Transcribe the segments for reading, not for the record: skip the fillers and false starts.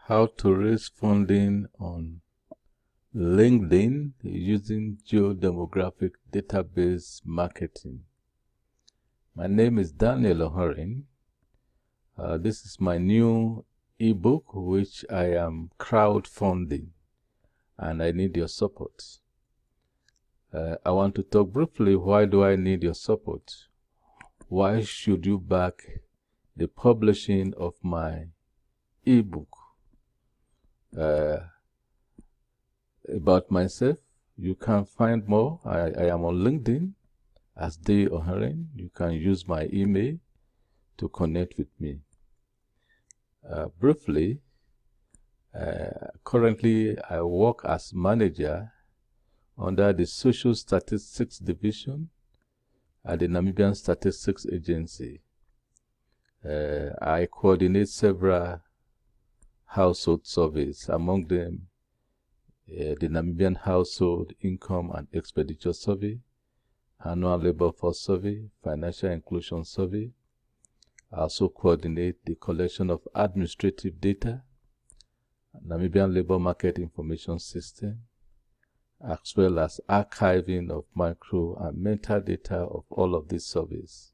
How to raise funding on LinkedIn using geodemographic database marketing. My name is Daniel Ohorin. This is my new ebook, which I am crowdfunding, and I need your support. I want to talk briefly, why do I need your support? Why should you back the publishing of my ebook? About myself, you can find more. I am on LinkedIn as D. Ohorin. You can use my email to connect with me. Briefly, currently I work as manager under the Social Statistics Division at the Namibian Statistics Agency. I coordinate several household surveys, among them the Namibian Household Income and Expenditure Survey, Annual Labor Force Survey, Financial Inclusion Survey. I also coordinate the collection of administrative data, Namibian Labor Market Information System, as well as archiving of micro and metadata of all of these surveys.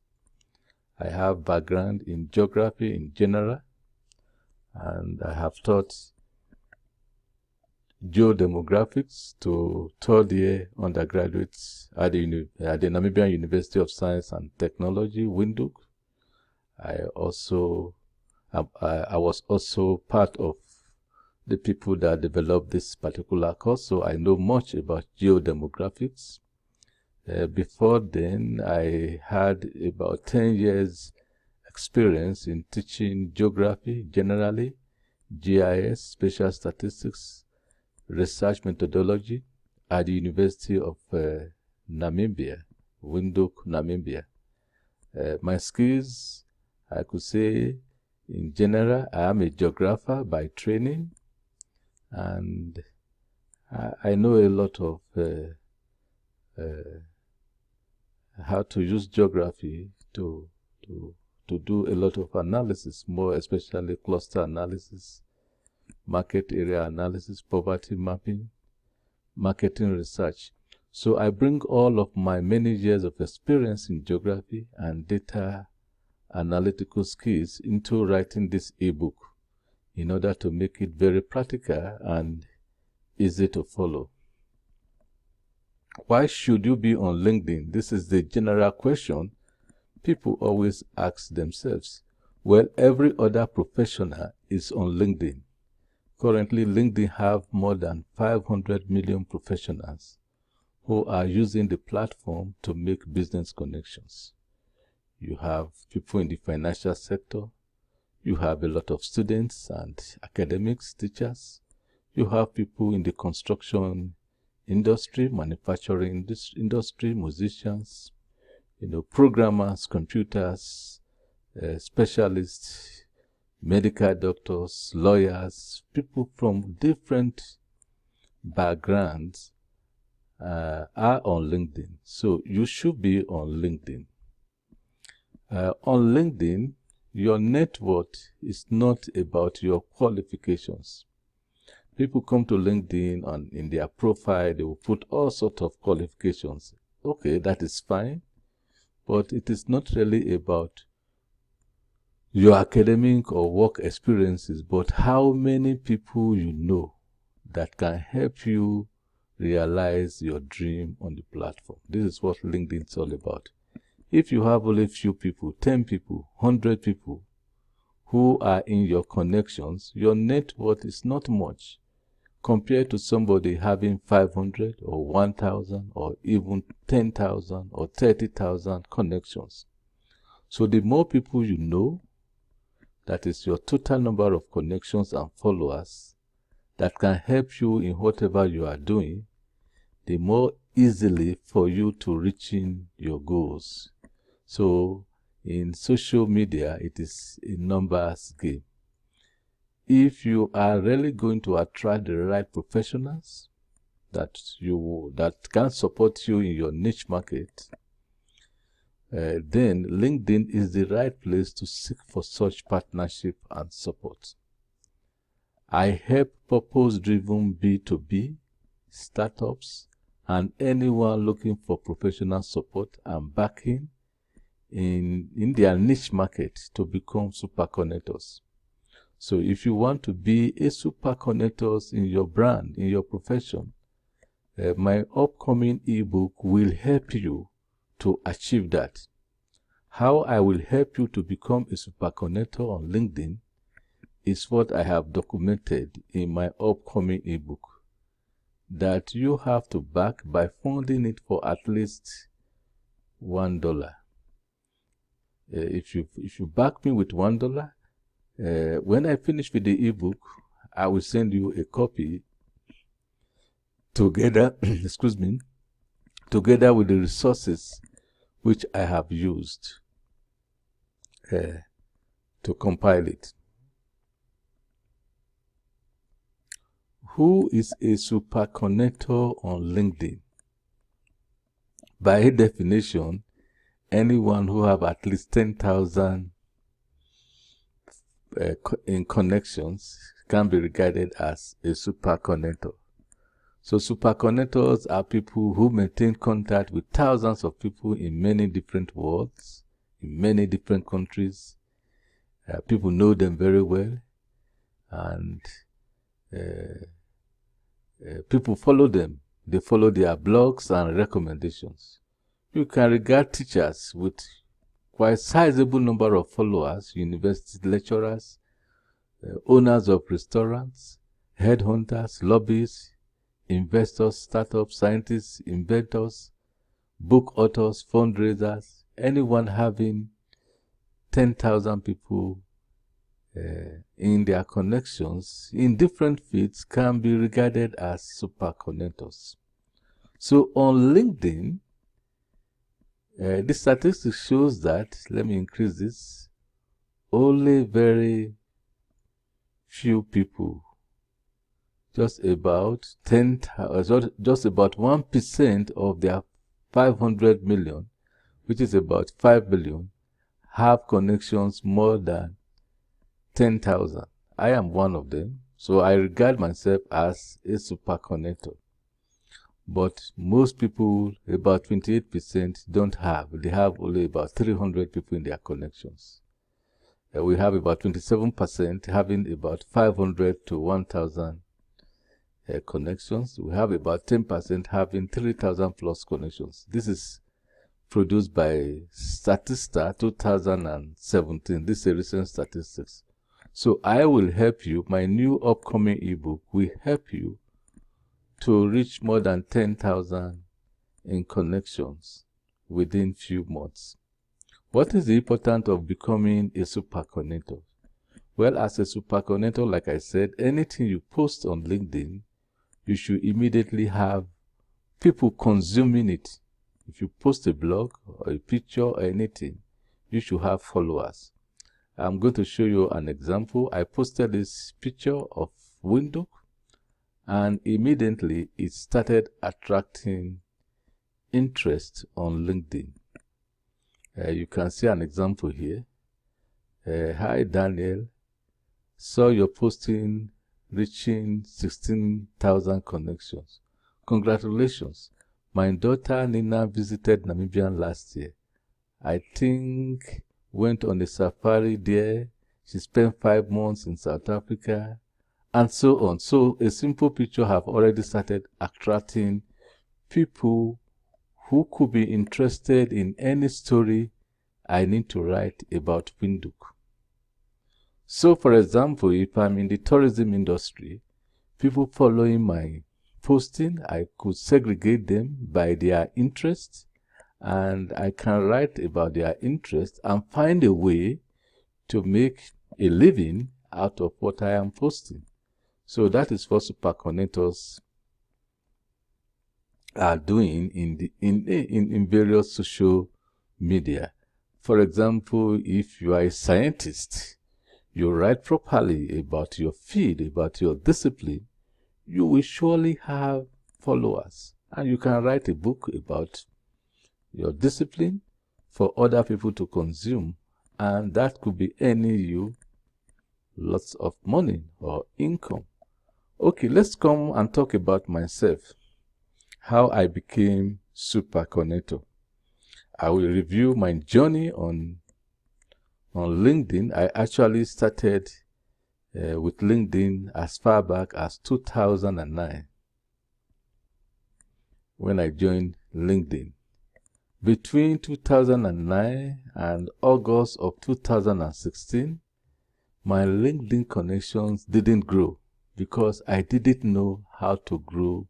I have background in geography in general, and I have taught geodemographics to third year undergraduates at the Namibian University of Science and Technology, Windhoek. I was also part of the people that developed this particular course, so I know much about geodemographics. Before then, I had about 10 years experience in teaching geography generally, GIS, spatial statistics, research methodology at the University of Namibia, Windhoek, Namibia. My skills, I could say, in general, I am a geographer by training, and I know a lot of how to use geography to do a lot of analysis, more especially cluster analysis, market area analysis, poverty mapping, marketing research. So I bring all of my many years of experience in geography and data analytical skills into writing this ebook in order to make it very practical and easy to follow. Why should you be on LinkedIn? This is the general question people always ask themselves. Well, every other professional is on LinkedIn. Currently, LinkedIn have more than 500 million professionals who are using the platform to make business connections. You have people in the financial sector. You have a lot of students and academics, teachers. You have people in the construction industry, manufacturing industry, musicians, programmers, computers, specialists, medical doctors, lawyers, people from different backgrounds are on LinkedIn. So you should be on LinkedIn. On LinkedIn, your net worth is not about your qualifications. People come to LinkedIn and in their profile, they will put all sorts of qualifications. Okay, that is fine, but it is not really about your academic or work experiences, but how many people you know that can help you realize your dream on the platform. This is what LinkedIn is all about. If you have only few people, 10 people, 100 people who are in your connections, your net worth is not much compared to somebody having 500 or 1,000 or even 10,000 or 30,000 connections. So the more people you know, that is your total number of connections and followers that can help you in whatever you are doing, the more easily for you to reaching your goals. So in social media, it is a numbers game. If you are really going to attract the right professionals that can support you in your niche market, then LinkedIn is the right place to seek for such partnership and support. I help purpose-driven B2B, startups, and anyone looking for professional support and backing in their niche market to become super connectors. So if you want to be a super connectors in your brand, in your profession, my upcoming ebook will help you to achieve that. How I will help you to become a super connector on LinkedIn is what I have documented in my upcoming ebook, that you have to back by funding it for at least $1. If you back me with $1, when I finish with the ebook, I will send you a copy together, excuse me, together with the resources which I have used to compile it. Who is a super connector on LinkedIn? By definition, anyone who have at least 10,000 in connections can be regarded as a super connector. So super connectors are people who maintain contact with thousands of people in many different worlds, in many different countries. People know them very well, and people follow them. They follow their blogs and recommendations. You can regard teachers with quite sizable number of followers, university lecturers, owners of restaurants, headhunters, lobbyists, investors, startups, scientists, inventors, book authors, fundraisers, anyone having 10,000 people in their connections in different fields can be regarded as super connectors. So on LinkedIn, the statistics shows that, let me increase this, only very few people, just about 1% of their 500 million, which is about 5 billion, have connections more than 10,000. I am one of them, so I regard myself as a super connector. But most people, about 28%, don't have. They have only about 300 people in their connections. We have about 27% having about 500 to 1,000 connections. We have about 10% having 3,000 plus connections. This is produced by Statista 2017. This is recent statistics. So I will help you. My new upcoming ebook will help you to reach more than 10,000 in connections within few months. What is the importance of becoming a super connector? Well, as a super connector, like I said, anything you post on LinkedIn, you should immediately have people consuming it. If you post a blog or a picture or anything, you should have followers. I'm going to show you an example. I posted this picture of window, and immediately it started attracting interest on LinkedIn. You can see an example here. Hi Daniel, saw your posting reaching 16,000 connections. Congratulations. My daughter Nina visited Namibia last year. I think went on a safari there. She spent 5 months in South Africa, and so on. So a simple picture have already started attracting people who could be interested in any story I need to write about Windhoek. So for example, if I'm in the tourism industry, people following my posting, I could segregate them by their interests, and I can write about their interest and find a way to make a living out of what I am posting. So that is what super connectors are doing in various social media. For example, if you are a scientist, you write properly about your field, about your discipline, you will surely have followers. And you can write a book about your discipline for other people to consume. And that could be any you lots of money or income. Okay, let's come and talk about myself, how I became super connector. I will review my journey on LinkedIn. I actually started with LinkedIn as far back as 2009 when I joined LinkedIn. Between 2009 and August of 2016, my LinkedIn connections didn't grow because I didn't know how to grow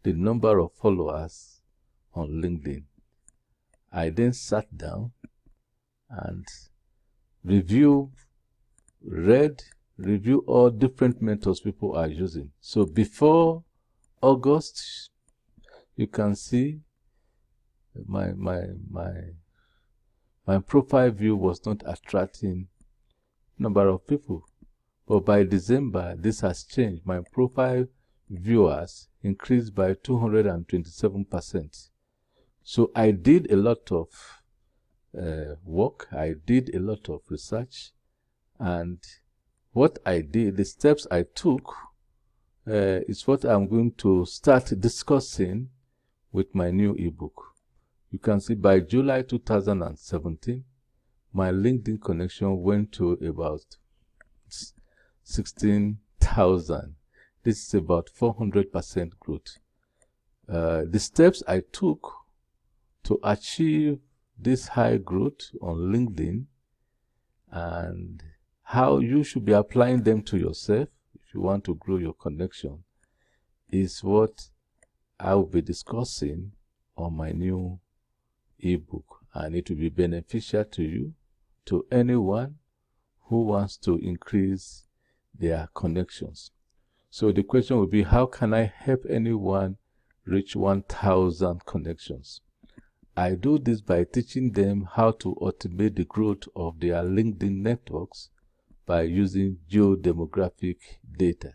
the number of followers on LinkedIn. I then sat down and review all different methods people are using. So before August, you can see my profile view was not attracting number of people. But by December, this has changed. My profile viewers increased by 227%. So I did a lot of work. I did a lot of research. And what I did, the steps I took, is what I'm going to start discussing with my new ebook. You can see by July 2017, my LinkedIn connection went to about 16,000. This is about 400% growth. The steps I took to achieve this high growth on LinkedIn and how you should be applying them to yourself if you want to grow your connection is what I will be discussing on my new ebook, and it will be beneficial to you, to anyone who wants to increase their connections. So the question will be, how can I help anyone reach 1,000 connections? I do this by teaching them how to automate the growth of their LinkedIn networks by using geodemographic data.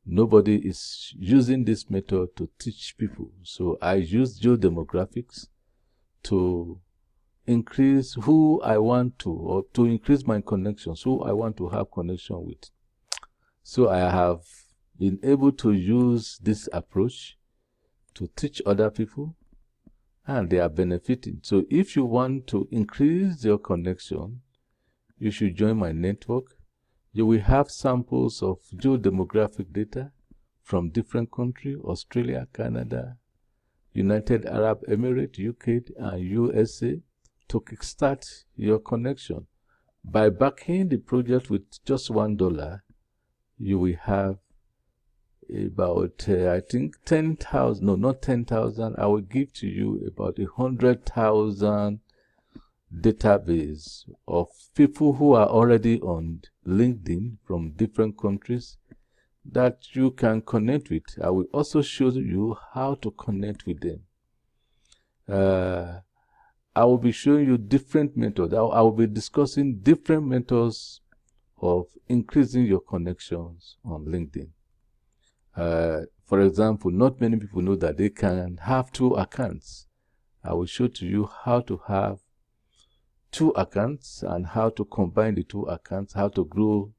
Nobody is using this method to teach people. So I use geodemographics to increase who I want to, or to increase my connections, who I want to have connection with. So I have been able to use this approach to teach other people, and they are benefiting. So if you want to increase your connection, you should join my network. You will have samples of geodemographic data from different countries: Australia, Canada, United Arab Emirates, UK, and USA, to kickstart your connection. By backing the project with just $1, you will have about, I think, 10,000, no, not 10,000, I will give to you about 100,000 database of people who are already on LinkedIn from different countries that you can connect with. I will also show you how to connect with them. I will be showing you different methods. I will be discussing different methods of increasing your connections on LinkedIn. For example, not many people know that they can have 2 accounts. I will show to you how to have 2 accounts and how to combine the 2 accounts, how to grow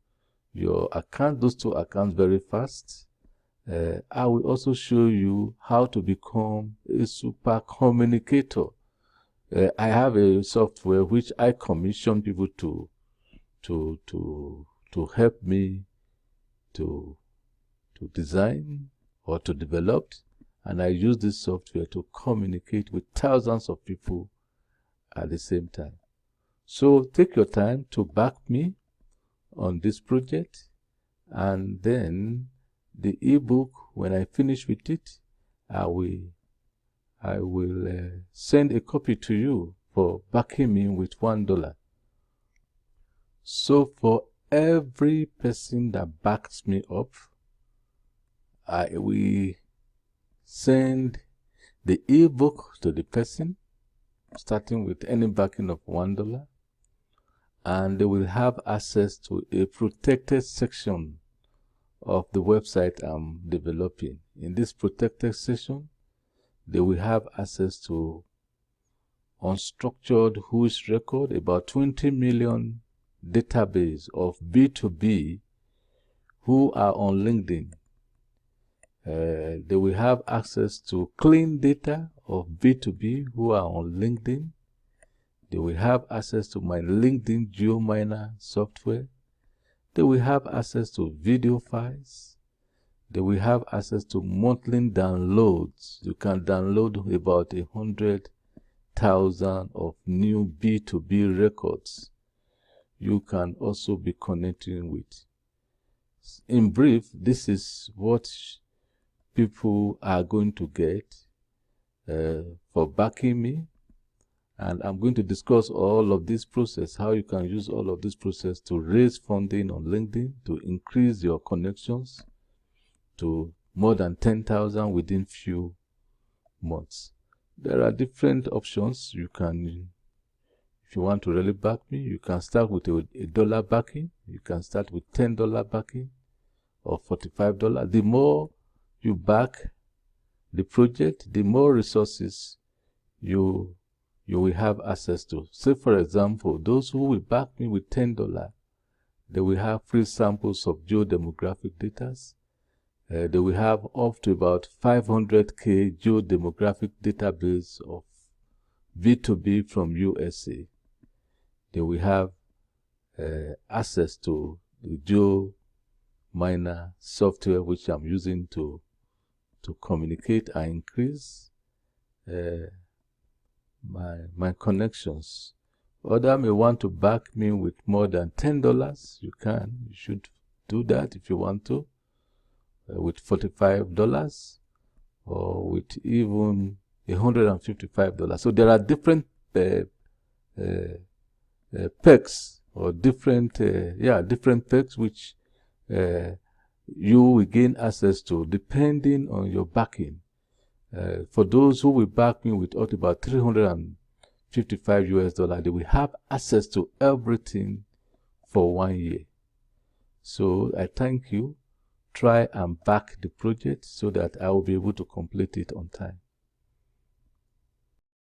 your account, those 2 accounts, very fast. I will also show you how to become a super communicator. I have a software which I commission people to help me to design or to develop, and I use this software to communicate with thousands of people at the same time. So take your time to back me on this project, and then the ebook, when I finish with it, I will send a copy to you for backing me with $1. So for every person that backs me up, I will send the ebook to the person, starting with any backing of $1, and they will have access to a protected section of the website I'm developing. In this protected section, they will have access to unstructured who's record, about 20 million database of B2B who are on LinkedIn. They will have access to clean data of B2B who are on LinkedIn. They will have access to my LinkedIn GeoMiner software. They will have access to video files. They will have access to monthly downloads. You can download about 100,000 of new B2B records. You can also be connecting with. In brief, this is what people are going to get for backing me. And I'm going to discuss all of this process, how you can use all of this process to raise funding on LinkedIn, to increase your connections to more than 10,000 within few months. There are different options. You can, if you want to really back me, you can start with a dollar backing. You can start with $10 backing or $45. The more you back the project, the more resources you will have access to. Say, for example, those who will back me with $10, they will have free samples of geodemographic data. They will have up to about 500K geodemographic database of B2B from USA. They will have access to the GeoMiner software, which I'm using to communicate and increase my connections. Others may want to back me with more than $10. You should do that if you want to, with $45 or with even $155. So there are different perks or different perks which you will gain access to depending on your backing. For those who will back me with up to about $355, they will have access to everything for 1 year. So I thank you. Try and back the project so that I will be able to complete it on time.